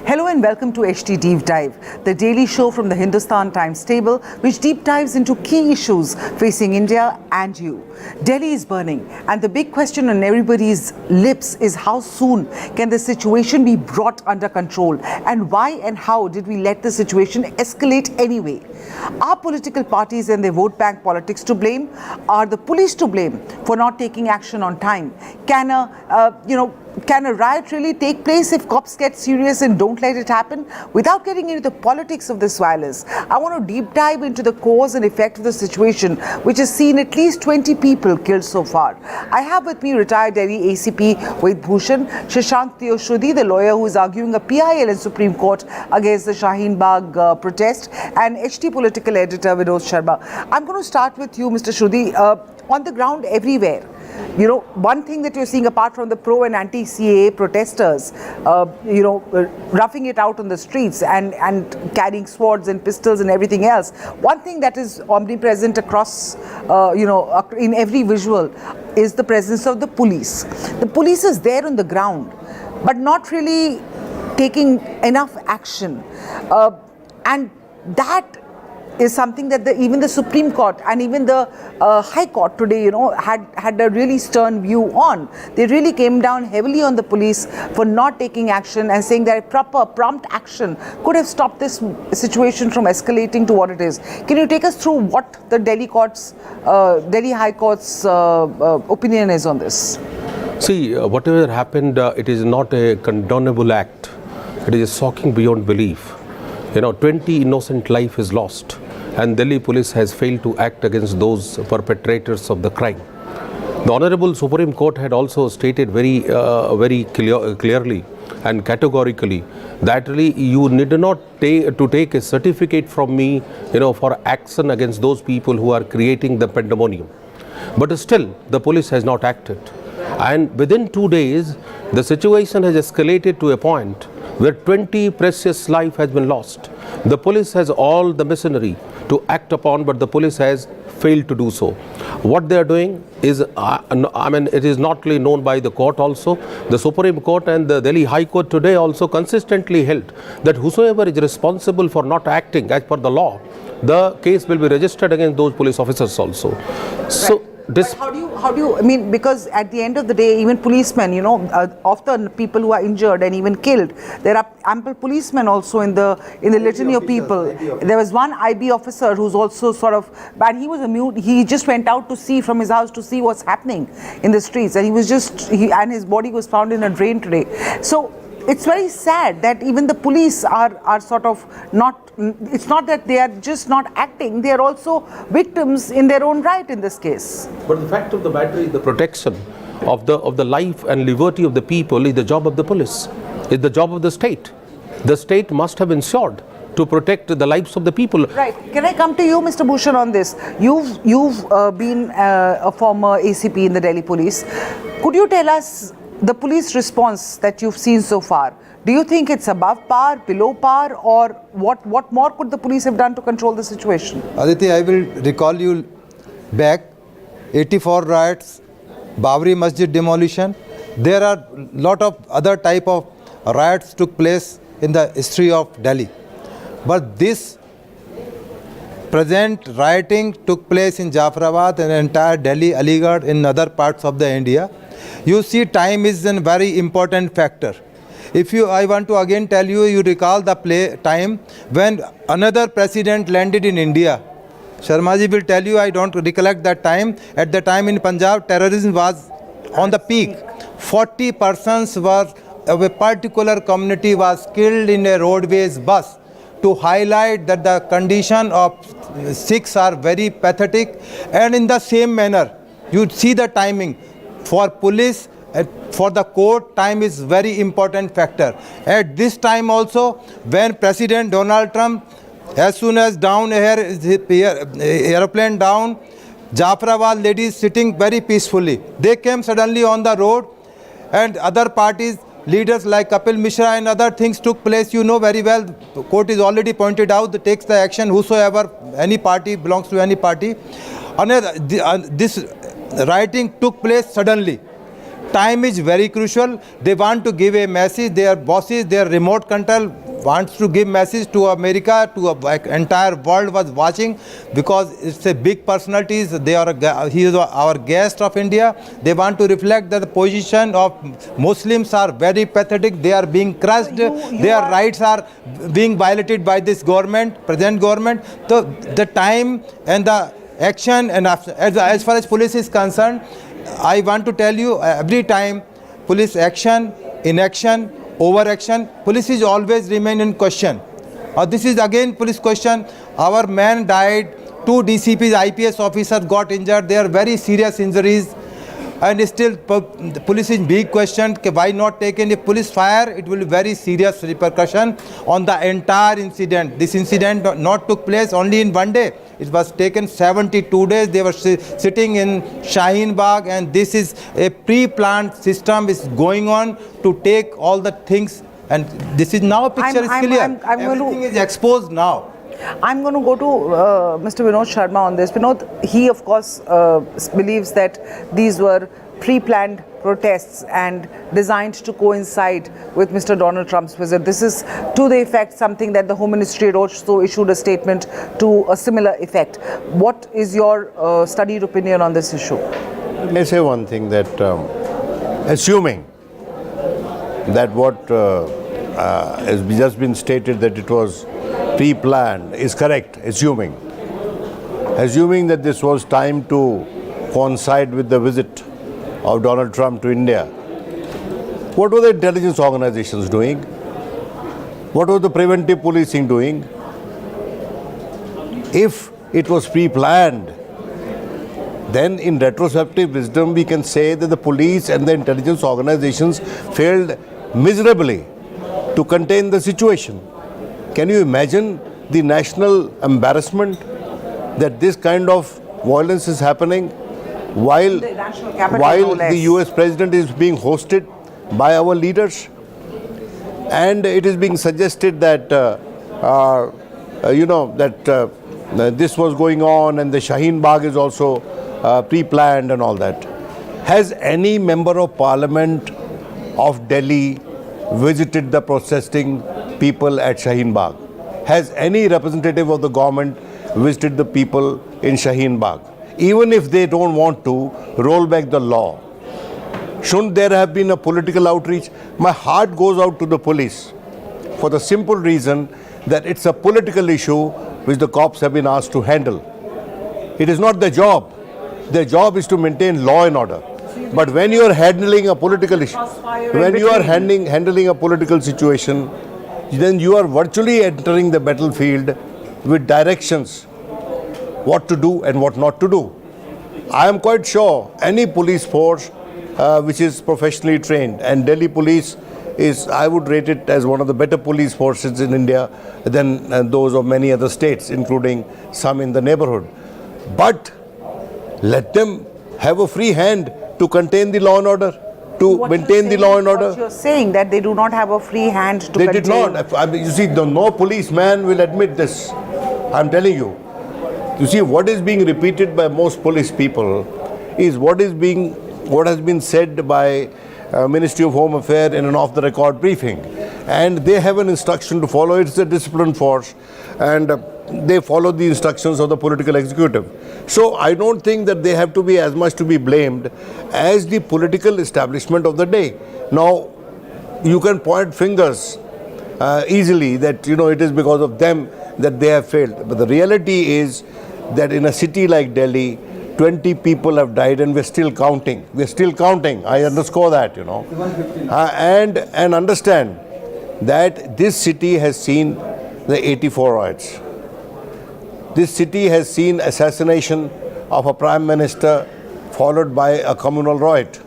Hello and welcome to HT Deepdive, the daily show from the Hindustan Times table, which deep dives into key issues facing India and you. Delhi is burning, and the big question on everybody's lips is how soon can the situation be brought under control, and why and how did we let the situation escalate anyway? Are political parties and their vote bank politics to blame? Are the police to blame for not taking action on time? Can a riot really take place if cops get serious and don't let it happen? Without getting into the politics of this violence, I want to deep dive into the cause and effect of the situation, which has seen at least 20 people killed so far. I have with me retired Delhi ACP with Bhushan, Shashank Deo Sudhi, the lawyer who is arguing a PIL in Supreme Court against the Shaheen Bagh protest, and HT political editor Vinod Sharma. I'm going to start with you, Mr. Sudhi. On the ground everywhere, one thing that you're seeing apart from the pro and anti-CAA protesters, roughing it out on the streets and carrying swords and pistols and everything else, one thing that is omnipresent across, in every visual is the presence of the police. The police is there on the ground, but not really taking enough action. And that is something that even the Supreme Court and even the High Court today, had a really stern view on. They really came down heavily on the police for not taking action and saying that prompt action could have stopped this situation from escalating to what it is. Can you take us through what the Delhi High Court's opinion is on this? See, whatever happened, it is not a condonable act. It is shocking beyond belief. 20 innocent life is lost, and Delhi police has failed to act against those perpetrators of the crime. The Honorable Supreme Court had also stated very clearly and categorically that really you need not take a certificate from me, for action against those people who are creating the pandemonium. But still, the police has not acted. And within 2 days, the situation has escalated to a point where 20 precious life has been lost. The police has all the machinery to act upon, but the police has failed to do so. What they are doing is, it is not really known by the court also. The Supreme Court and the Delhi High Court today also consistently held that whosoever is responsible for not acting as per the law, the case will be registered against those police officers also. So, but how do you, because at the end of the day, even policemen, of the people who are injured and even killed, there are ample policemen also in the litany of people. There was one IB officer who's also but he was mute. He just went out to see from his house to see what's happening in the streets, and and his body was found in a drain today. So it's very sad that even the police are not, it's not that they are just not acting, they are also victims in their own right in this case. But the fact of the matter is the protection of the life and liberty of the people is the job of the police, is the job of the state. The state must have ensured to protect the lives of the people. Right. Can I come to you, Mr. Bhushan, on this? You've been a former ACP in the Delhi police. Could you tell us the police response that you've seen so far? Do you think it's above par, below par, or what more could the police have done to control the situation? Aditi, I will recall you back, 84 riots, Babri Masjid demolition. There are lot of other type of riots took place in the history of Delhi. But this present rioting took place in Jafrabad and entire Delhi, Aligarh, in other parts of the India. You see, time is a very important factor. I want to again tell you, you recall the time when another president landed in India. Sharma ji will tell you, I don't recollect that time. At the time in Punjab, terrorism was on the peak. 40 persons of a particular community was killed in a roadways bus, to highlight that the condition of Sikhs are very pathetic. And in the same manner, you see the timing. For police, for the court, time is very important factor. At this time also, when President Donald Trump, as soon as airplane down, Jafrabad ladies sitting very peacefully, they came suddenly on the road, and other parties, leaders like Kapil Mishra and other things took place. You know very well, the court is already pointed out, that takes the action whosoever, any party, belongs to any party. This rioting took place suddenly. time is very crucial. They want to give a message. Their bosses, their remote control wants to give message to America, to entire world was watching, because it's a big personalities. He is our guest of India. They want to reflect that the position of Muslims are very pathetic. They are being crushed. Their rights are being violated by this government, present government. So the time and the action, and as far as police is concerned, I want to tell you, every time police action, inaction, overaction, police is always remain in question. This is again police question. Our man died, 2 DCPs, IPS officers got injured. They are very serious injuries, and still the police is big question. Why not taken? If police fire, it will be very serious repercussion on the entire incident. This incident not took place only in one day. It was taken 72 days. They were sitting in Shaheen Bagh, and this is a pre-planned system is going on to take all the things, and this is now picture is clear. Everything is exposed now. I'm going to go to Mr. Vinod Sharma on this. Vinod, he of course believes that these were pre-planned protests and designed to coincide with Mr. Donald Trump's visit. This is to the effect something that the Home Ministry had also issued a statement to a similar effect. What is your studied opinion on this issue? Let me say one thing, that assuming that what has just been stated, that it was pre-planned, is correct, assuming that this was timed to coincide with the visit of Donald Trump to India, what were the intelligence organizations doing? What was the preventive policing doing? If it was pre-planned, then in retrospective wisdom we can say that the police and the intelligence organizations failed miserably to contain the situation. Can you imagine the national embarrassment that this kind of violence is happening while the US president is being hosted by our leaders? And it is being suggested that this was going on, and the Shaheen Bagh is also pre-planned and all that. Has any member of parliament of Delhi visited the protesting people at Shaheen Bagh? Has any representative of the government visited the people in Shaheen Bagh? Even if they don't want to roll back the law, shouldn't there have been a political outreach? My heart goes out to the police for the simple reason that it's a political issue which the cops have been asked to handle. It is not their job. Their job is to maintain law and order. But when you are handling a political issue, when you are handling a political situation, then you are virtually entering the battlefield with directions what to do and what not to do. I am quite sure any police force which is professionally trained, and Delhi police is, I would rate it as one of the better police forces in India than those of many other states, including some in the neighborhood. But let them have a free hand to contain the law and order, to maintain the law and order. What you're saying, that they do not have a free hand to They contain. did not. I mean, you see, no policeman will admit this. I'm telling you. You see, what is being repeated by most police people is what has been said by Ministry of Home Affairs in an off-the-record briefing. And they have an instruction to follow. It's a disciplined force, and they follow the instructions of the political executive. So I don't think that they have to be as much to be blamed as the political establishment of the day. Now, you can point fingers easily that, it is because of them that they have failed. But the reality is that in a city like Delhi, 20 people have died, and we're still counting. We're still counting. I underscore that, and understand that this city has seen the 84 riots. This city has seen assassination of a prime minister followed by a communal riot.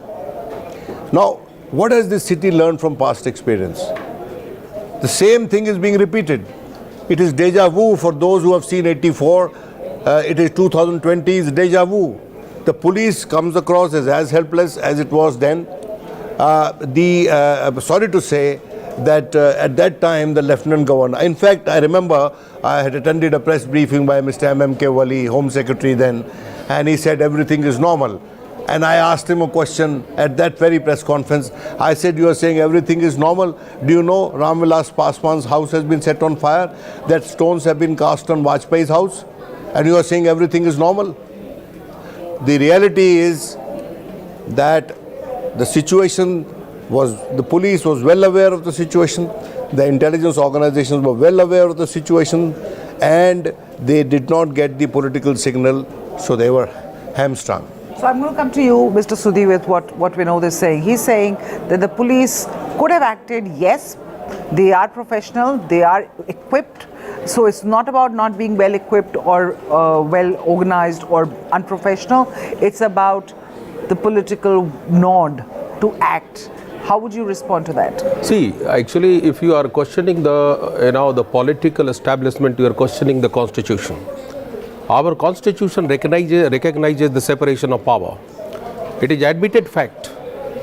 Now, what has this city learned from past experience? The same thing is being repeated. It is deja vu for those who have seen 84. It is 2020 is deja vu. The police comes across as helpless as it was then. Sorry to say that at that time the Lieutenant Governor, in fact I remember I had attended a press briefing by Mr. M.M.K. Wali, Home Secretary then, and he said everything is normal. And I asked him a question at that very press conference. I said, you are saying everything is normal. Do you know Ram Vilas Paswan's house has been set on fire? That stones have been cast on Vajpayee's house? And you are saying everything is normal? The reality is that the situation was, the police was well aware of the situation, the intelligence organizations were well aware of the situation, and they did not get the political signal, so they were hamstrung. So I'm going to come to you, Mr. Sudhi, with what Vinod is saying. He's saying that the police could have acted, yes, they are professional, they are equipped. So it's not about not being well equipped or well organized or unprofessional. It's about the political nod to act. How would you respond to that? See, actually, if you are questioning the political establishment, you are questioning the constitution. Our constitution recognizes the separation of power. It is admitted fact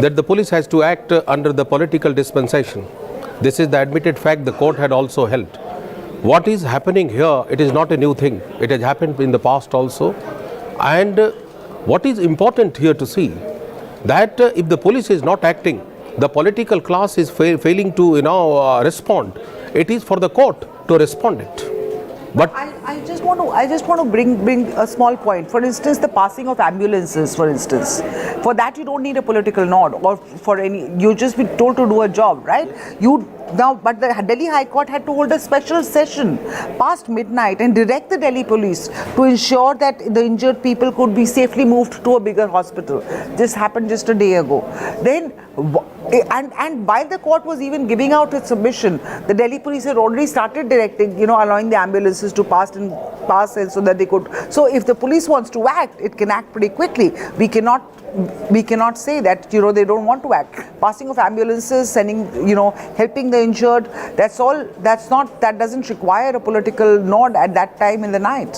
that the police has to act under the political dispensation. This is the admitted fact the court had also held. What is happening here, it is not a new thing. It has happened in the past also. And what is important here to see that if the police is not acting, the political class is failing to respond. It is for the court to respond it. But I just want to bring a small point. For instance, the passing of ambulances, for instance. For that you don't need a political nod or for any, you just be told to do a job, right? But the Delhi High Court had to hold a special session past midnight and direct the Delhi police to ensure that the injured people could be safely moved to a bigger hospital. This happened just a day ago. Then, and while the court was even giving out its submission, the Delhi police had already started directing, allowing the ambulances to pass and so that they could. So if the police wants to act, it can act pretty quickly. We cannot say that they don't want to act. Passing of ambulances, sending, helping the injured, that doesn't require a political nod at that time in the night.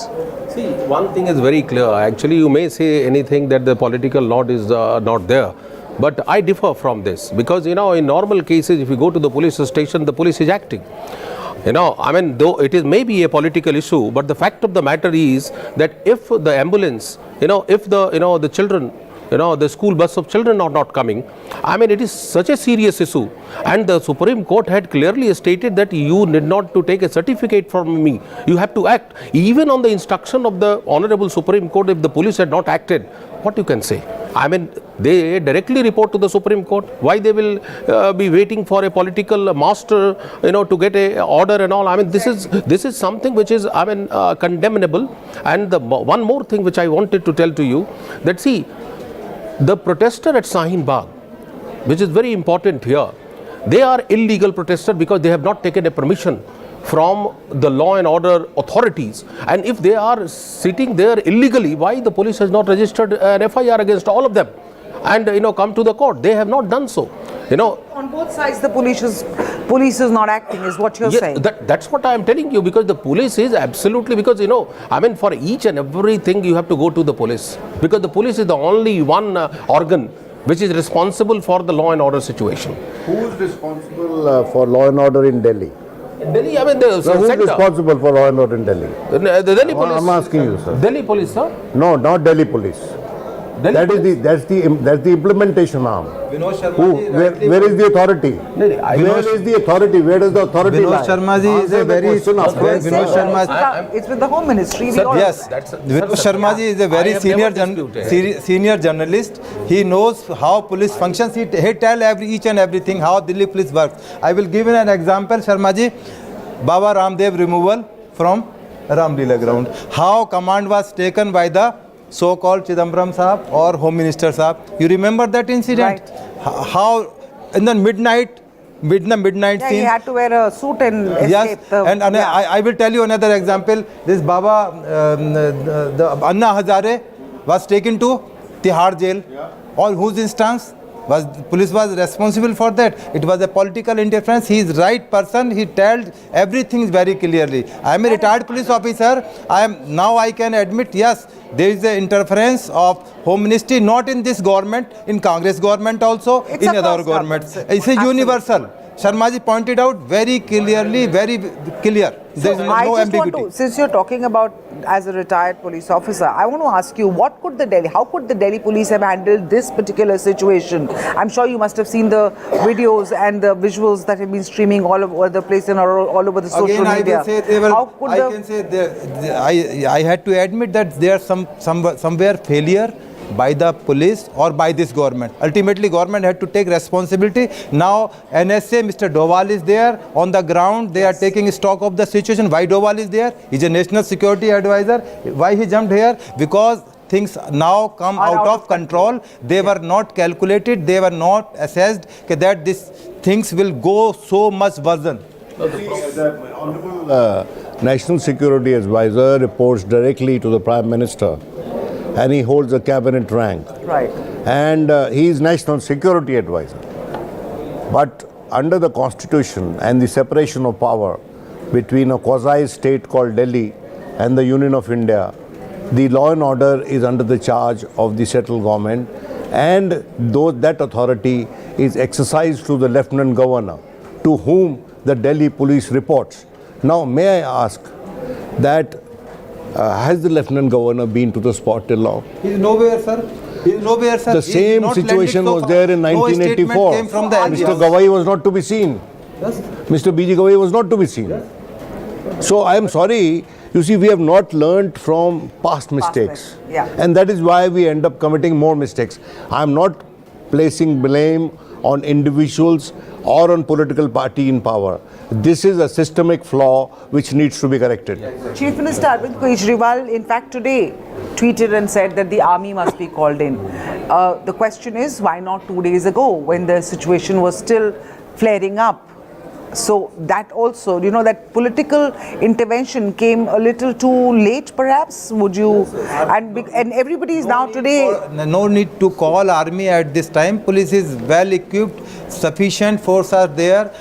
see, one thing is very clear. Actually, you may say anything that the political nod is not there. But I differ from this because, in normal cases, if you go to the police station, the police is acting. Though it is maybe a political issue, but the fact of the matter is that if the ambulance, if the children, the school bus of children are not coming, it is such a serious issue. And the Supreme Court had clearly stated that you need not to take a certificate from me. You have to act. Even on the instruction of the Honorable Supreme Court, if the police had not acted, what you can say? They directly report to the Supreme Court. Why they will be waiting for a political master, to get a order and all? This is something which is, condemnable. And one more thing which I wanted to tell to you, that see, the protester at Shahin Bagh, which is very important here, they are illegal protesters because they have not taken a permission from the law and order authorities. And if they are sitting there illegally, why the police has not registered an FIR against all of them and come to the court? They have not done so. On both sides, the police is not acting, is what you're saying. That's what I am telling you, because the police is absolutely, because for each and everything you have to go to the police, because the police is the only one organ which is responsible for the law and order situation. Who is responsible for law and order in Delhi? Delhi, who is responsible for law and order in Delhi? The Delhi police. I'm asking you, sir. Delhi police, sir? No, not Delhi police. That's the implementation arm. Vinod Sharma Where is the authority? Where is the authority? Where does the authority lie? Vinod Sharma ji is a very It's with the Home Ministry. Yes, Vinod Sharma ji is a very senior journalist. He knows how police functions. He tell each and everything how Delhi police works. I will give you an example, Sharma ji. Baba Ramdev removal from Ramlila ground. How command was taken by the so-called Chidambaram Sahab or Home Minister Sahab. You remember that incident? Right. How in the midnight scene. He had to wear a suit and escape. Yes, I will tell you another example. This Baba, the Anna Hazare was taken to Tihar jail. On whose instance? Police was responsible for that. It was a political interference. He is right person. He told everything very clearly. I am a retired police officer. I can admit, yes, there is an interference of Home Ministry, not in this government, in Congress government also, it's in other governments. It's a universal. Sharma ji pointed out very clearly, very clear. There is no ambiguity. Since you're talking about as a retired police officer, I want to ask you, how could the Delhi police have handled this particular situation? I'm sure you must have seen the videos and the visuals that have been streaming all over the place and all over the social media. I will say they were, I had to admit that there are somewhere failure by the police or by this government. Ultimately, government had to take responsibility. Now, NSA, Mr. Doval is there on the ground. They are taking stock of the situation. Why Doval is there? He's a national security advisor. Why he jumped here? Because things now come out of control. They were not calculated. They were not assessed that these things will go so much worsen. The Honorable National Security Advisor reports directly to the Prime Minister, and he holds a cabinet rank. Right. And he is National Security Advisor. But under the Constitution and the separation of power between a quasi-state called Delhi and the Union of India, the law and order is under the charge of the central government, and that authority is exercised through the Lieutenant Governor, to whom the Delhi police reports. Now, may I ask that has the Lieutenant Governor been to the spot till now? He is nowhere, sir. He is nowhere, sir. The same situation was there in 1984. No came from the Mr. Gawai was not to be seen. Yes. Mr. BG Gawai was not to be seen. Yes. So I am sorry. You see, we have not learnt from past mistakes. Yeah. And that is why we end up committing more mistakes. I am not placing blame on individuals or on political party in power. This is a systemic flaw which needs to be corrected. Chief Minister Arvind Kejriwal, in fact, today tweeted and said that the army must be called in. The question is, why not 2 days ago when the situation was still flaring up? So that also, that political intervention came a little too late, perhaps. Would you? And everybody is now today. No need to call army at this time. Police is well equipped. Sufficient force are there.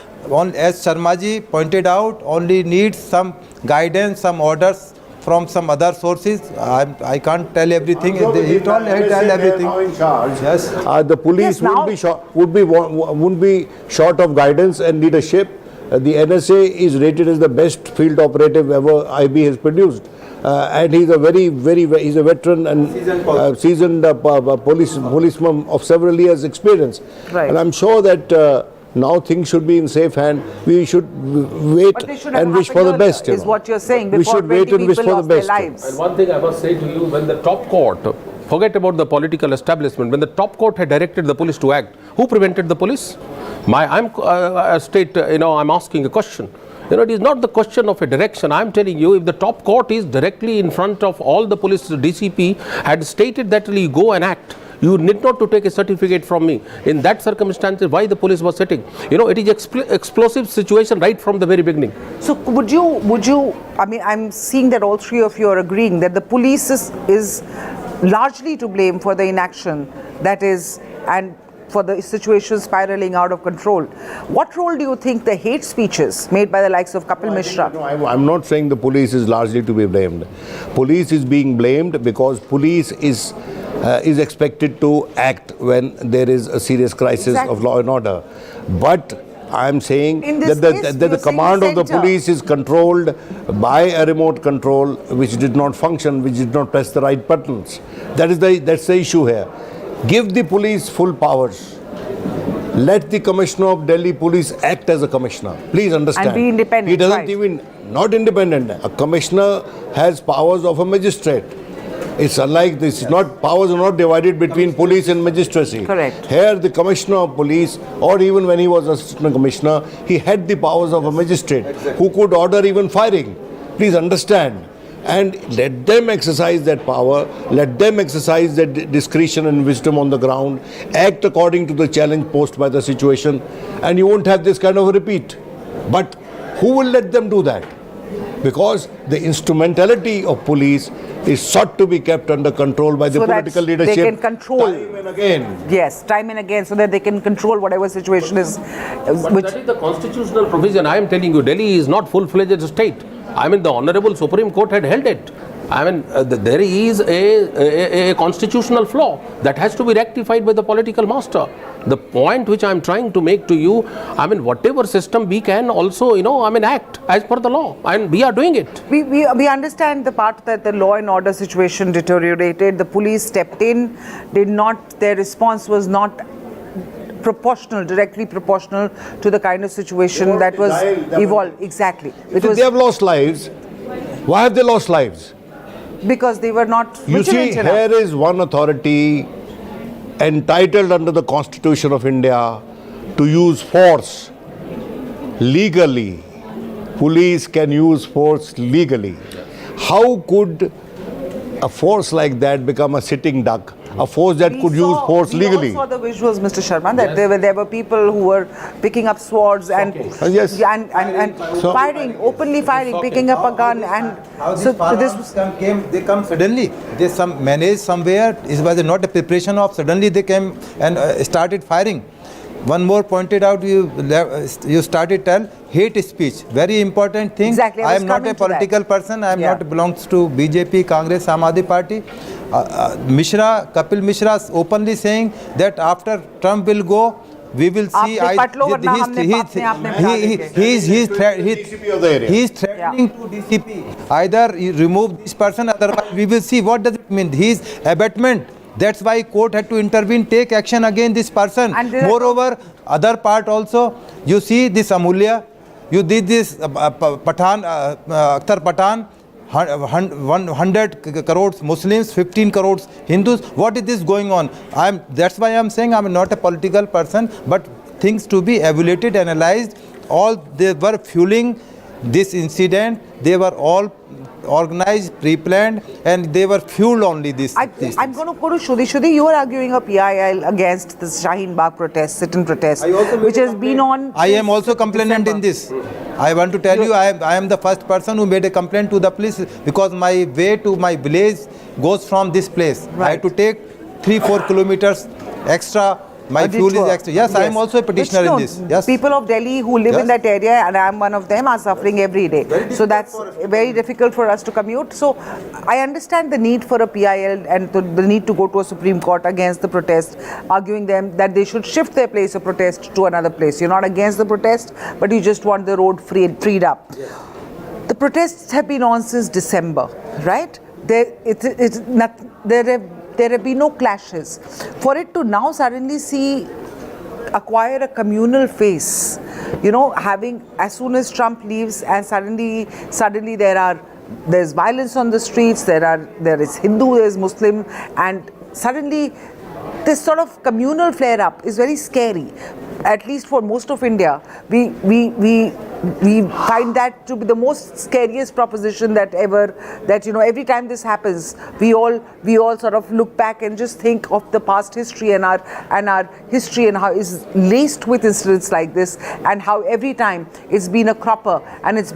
As Sharma ji pointed out, only needs some guidance, some orders from some other sources. I can't tell everything. He told tell everything. Yes. The police wouldn't be short of guidance and leadership. The NSA is rated as the best field operative ever IB has produced. And he's a he's a veteran and seasoned policeman of several years' experience. Right. And I'm sure that now things should be in safe hand. We should wait and wish for the best. Is what you're saying. We should wait and wish for the best. And one thing I must say to you, when the top court, forget about the political establishment, when the top court had directed the police to act, who prevented the police? I'm asking a question. It is not the question of a direction. I'm telling you, if the top court is directly in front of all the police, the DCP had stated that you go and act, you need not to take a certificate from me. In that circumstances, why the police was sitting? It is explosive situation right from the very beginning. So would you, I'm seeing that all three of you are agreeing that the police is largely to blame for the inaction that is, and for the situation spiraling out of control. What role do you think the hate speeches made by the likes of Kapil Mishra? I'm not saying the police is largely to be blamed. Police is being blamed because police is expected to act when there is a serious crisis of law and order. But I'm saying that the command of the police is controlled by a remote control which did not function, which did not press the right buttons. That's the issue here. Give the police full powers. Let the Commissioner of Delhi Police act as a commissioner. Please understand. And be independent. He doesn't not independent. A commissioner has powers of a magistrate. It's unlike this. Powers are not divided between police and magistracy. Correct. Here, the Commissioner of Police, or even when he was Assistant Commissioner, he had the powers of a magistrate who could order even firing. Please understand. And let them exercise that power, let them exercise that discretion and wisdom on the ground, act according to the challenge posed by the situation, and you won't have this kind of a repeat. But who will let them do that? Because the instrumentality of police is sought to be kept under control by the political leadership. They can control. Time and again. Yes, time and again, so that they can control whatever situation is. But that is the constitutional provision. I am telling you, Delhi is not full-fledged state. The Honorable Supreme Court had held it. I mean, there is a constitutional flaw that has to be rectified by the political master. The point which I am trying to make to you, I mean, whatever system we can also, act as per the law, and we are doing it. We understand the part that the law and order situation deteriorated. The police stepped in, their response was not directly proportional to the kind of situation that was evolved. Exactly. They have lost lives. Why have they lost lives? Because they were not vigilant enough. Here is one authority entitled under the Constitution of India to use force legally. Police can use force legally. How could a force like that become a sitting duck? A force that could use force legally. We all saw the visuals, Mr. Sharma, that there were people who were picking up swords and firing, openly firing, picking up a gun, and so this they come suddenly. They managed somewhere. It was not a preparation of. Suddenly they came and started firing. One more pointed out, you started tell hate speech, very important thing. Exactly. I am not a political person. I am not belongs to BJP, Congress, Aam Aadmi Party. Kapil Mishra openly saying that after Trump will go, we will see. He is threatening to DCP. Either you remove this person, otherwise we will see. What does it mean? He is abatement. That's why court had to intervene, take action against this person. Moreover, other part also, you see this Amulya, you did this Akhtar Pathan, 100 crores Muslims, 15 crores Hindus. What is this going on? That's why I'm saying I'm not a political person, but things to be evaluated, analyzed. All they were fueling this incident. They were all organized, pre-planned, and they were fueled only this. I'm going to go to Sudhi. Sudhi, you are arguing a PIL against the Shaheen Bagh protest, sit-in protest, which has been on. I am also complainant in this. I want to tell you, I am the first person who made a complaint to the police because my way to my village goes from this place. Right. I have to take 3-4 kilometers extra. My fuel is extra. Yes, I am also a petitioner in this. Yes. People of Delhi who live in that area, and I am one of them, are suffering every day. So that's very difficult for us to commute. So I understand the need for a PIL and the need to go to a Supreme Court against the protest, arguing them that they should shift their place of protest to another place. You're not against the protest, but you just want the road freed up. Yes. The protests have been on since December, right? There have been no clashes. For it to now suddenly acquire a communal face, having as soon as Trump leaves and suddenly there's violence on the streets, there is Hindu, there's Muslim, and suddenly this sort of communal flare-up is very scary. At least for most of India, we find that to be the most scariest proposition that every time this happens, we all sort of look back and just think of the past history and our history and how it's laced with incidents like this, and how every time it's been a cropper and it's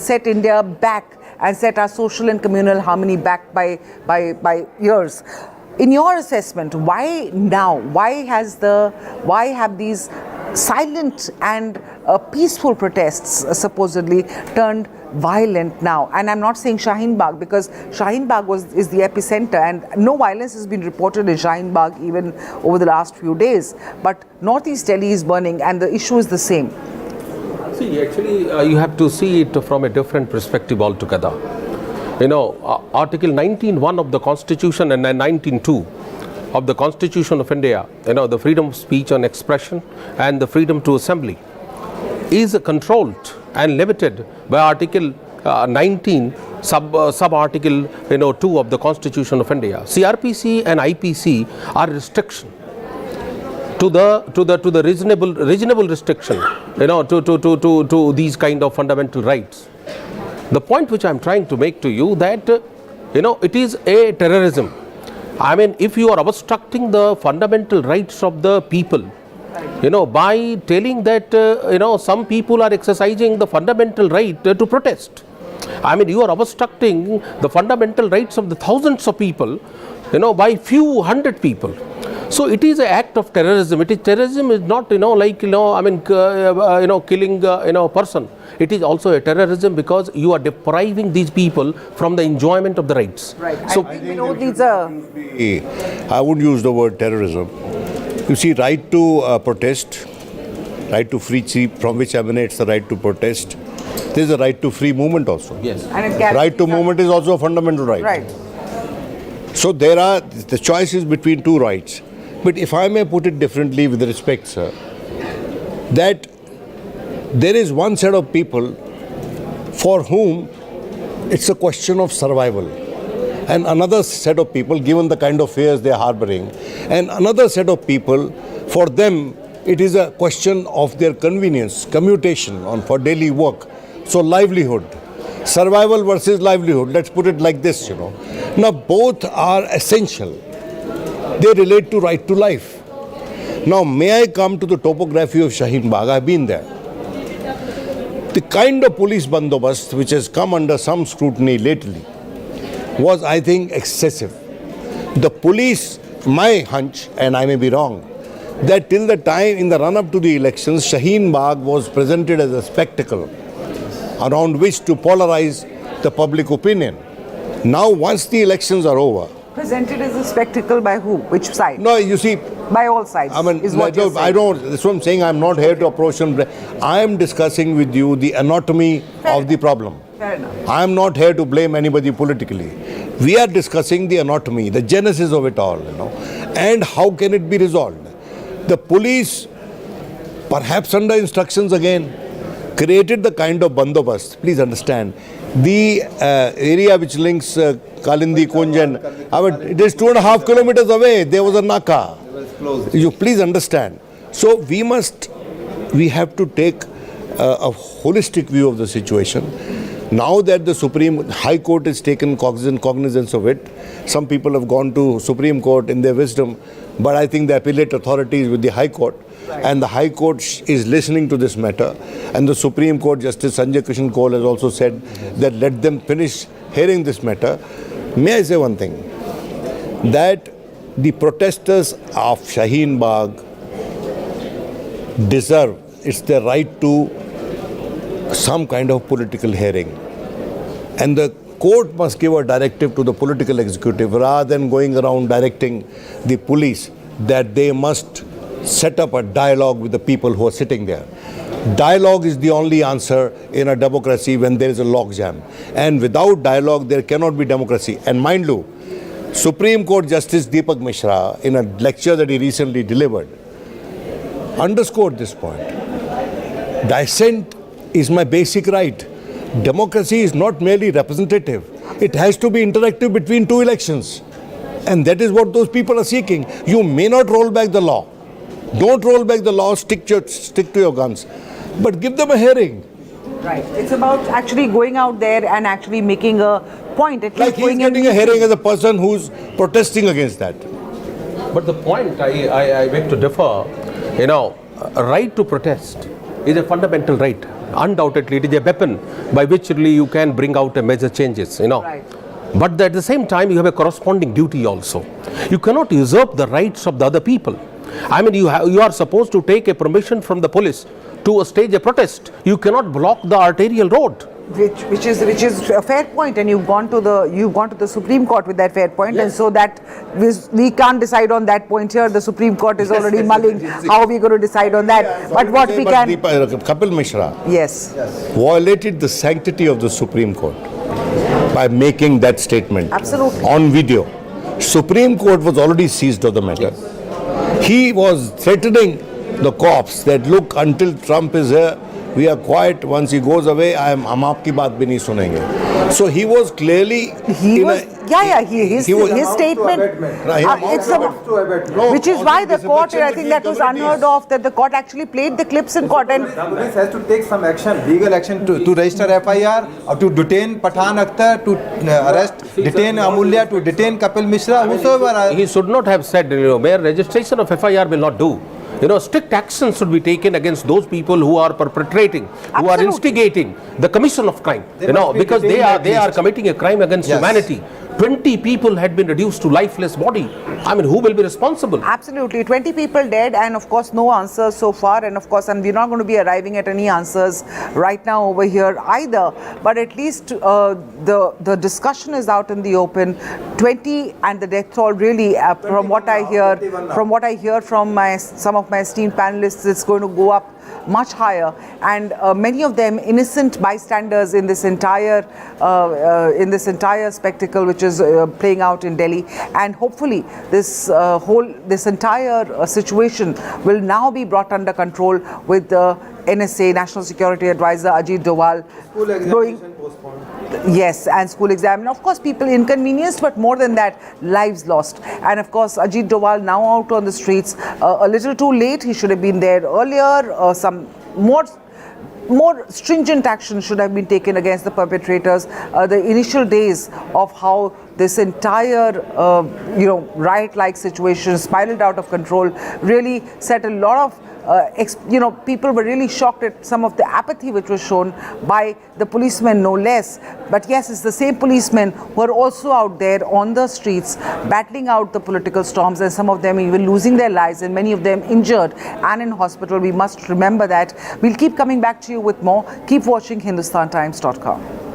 set India back and set our social and communal harmony back by years. In your assessment, why now? Why have these silent and peaceful protests supposedly turned violent now? And I'm not saying Shaheen Bagh, because Shaheen Bagh is the epicenter, and no violence has been reported in Shaheen Bagh even over the last few days. But Northeast Delhi is burning, and the issue is the same. See, actually, you have to see it from a different perspective altogether. Article 19(1) of the Constitution and 19(2) of the Constitution of India, the freedom of speech and expression and the freedom to assembly is controlled and limited by Article 19, sub-article 2 of the Constitution of India. CRPC and IPC are restriction to the reasonable restriction, to these kind of fundamental rights. The point which I am trying to make to you that, it is a terrorism. I mean, if you are obstructing the fundamental rights of the people, by telling that, some people are exercising the fundamental right to protest. I mean, you are obstructing the fundamental rights of the thousands of people, by few hundred people. So it is an act of terrorism. It is terrorism is not killing a person. It is also a terrorism because you are depriving these people from the enjoyment of the rights. Right. So I think Vinod needs a... I wouldn't use the word terrorism. You see, right to protest, right to free speech, from which emanates the right to protest. There is a right to free movement also. yes. And it guarantees Right to that- movement is also a fundamental right. Right. So there are the choices between two rights. But if I may put it differently with respect, sir, that there is one set of people for whom it's a question of survival, and another set of people, given the kind of fears they are harboring, and another set of people, for them, it is a question of their convenience, commutation on for daily work. So livelihood, survival versus livelihood, let's put it like this, Now both are essential. They relate to right to life. Now may I come to the topography of Shaheen Bagh? I've been there. The kind of police bandobast which has come under some scrutiny lately was, I think, excessive. The police, my hunch, and I may be wrong, that till the time in the run-up to the elections, Shaheen Bagh was presented as a spectacle around which to polarize the public opinion. Now, once the elections are over, Presented as a spectacle by who? Which side? no, you see, By all sides, I mean, is what you're I saying. don't, that's what I'm saying, I'm not here to approach and I am discussing with you the anatomy of the problem. Fair enough. I am not here to blame anybody politically. We are discussing the anatomy, the genesis of it all, and how can it be resolved. The police, perhaps under instructions again, created the kind of bandobast. Please understand, the area which links Kalindi, Kunj, and it is 2.5 kilometers away. There was a Naka. You please understand. So we have to take a holistic view of the situation. Now that the Supreme High Court has taken cognizance of it, some people have gone to Supreme Court in their wisdom, but I think the appellate authority is with the High Court. And the High Court is listening to this matter. And the Supreme Court Justice Sanjay Kishan Kaul has also said that let them finish hearing this matter. May I say one thing? That the protesters of Shaheen Bagh deserve, it's their right to some kind of political hearing. And the court must give a directive to the political executive rather than going around directing the police that they must set up a dialogue with the people who are sitting there. Dialogue is the only answer in a democracy when there is a logjam. And without dialogue, there cannot be democracy. And mind you, Supreme Court Justice Deepak Mishra, in a lecture that he recently delivered, underscored this point. Dissent is my basic right. Democracy is not merely representative. It has to be interactive between two elections. And that is what those people are seeking. You may not roll back the law. Don't roll back the law, stick to your guns. But give them a hearing. Right. It's about actually going out there and actually making a point. At Like least he's going getting a hearing as a person who's protesting against that. But the point I beg to differ, a right to protest is a fundamental right. Undoubtedly, it is a weapon by which really you can bring out a major changes, Right. But at the same time, you have a corresponding duty also. You cannot usurp the rights of the other people. I mean, you are supposed to take a permission from the police to stage a protest. You cannot block the arterial road. which is a fair point, and you've gone to the Supreme Court with that fair point, Yes. and so that we can't decide on that point here. The Supreme Court is already mulling how are we going to decide on that. But what we can, Kapil Mishra yes, violated the sanctity of the Supreme Court by making that statement. Absolutely. On video. Supreme Court was already seized of the matter. He was threatening the cops that look, until Trump is here, we are quiet. Once he goes away, hum aapki baat bhi nahi sunenge. So he was clearly his statement, which is why the court, I think that was unheard of, that the court actually played the clips in court. And Police has to take some action, legal action to register FIR or to detain Pathan Akhtar, to arrest, detain Amulya, to detain Kapil Mishra, whosoever. He should not have said, mere registration of FIR will not do. Strict action should be taken against those people who are perpetrating, who are instigating the commission of crime. Because they are committing a crime against humanity. 20 people had been reduced to lifeless body. I mean, who will be responsible? Absolutely. 20 people dead, and of course no answers so far, and of course, and we're not going to be arriving at any answers right now over here either, but at least the discussion is out in the open. 20 and the death toll really, from what I hear from some of my esteemed panelists, it's going to go up much higher, and many of them innocent bystanders in this entire spectacle which is playing out in Delhi. And hopefully this entire situation will now be brought under control with the NSA, National Security Advisor Ajit Doval, yes, and school exam, and of course people inconvenienced, but more than that, lives lost. And of course Ajit Doval now out on the streets, a little too late. He should have been there earlier. Some more stringent action should have been taken against the perpetrators. The initial days of how this entire riot-like situation spiraled out of control really set a lot of people were really shocked at some of the apathy which was shown by the policemen, no less. But yes, it's the same policemen who are also out there on the streets battling out the political storms, and some of them even losing their lives, and many of them injured and in hospital. We must remember that. We'll keep coming back to you with more. Keep watching HindustanTimes.com.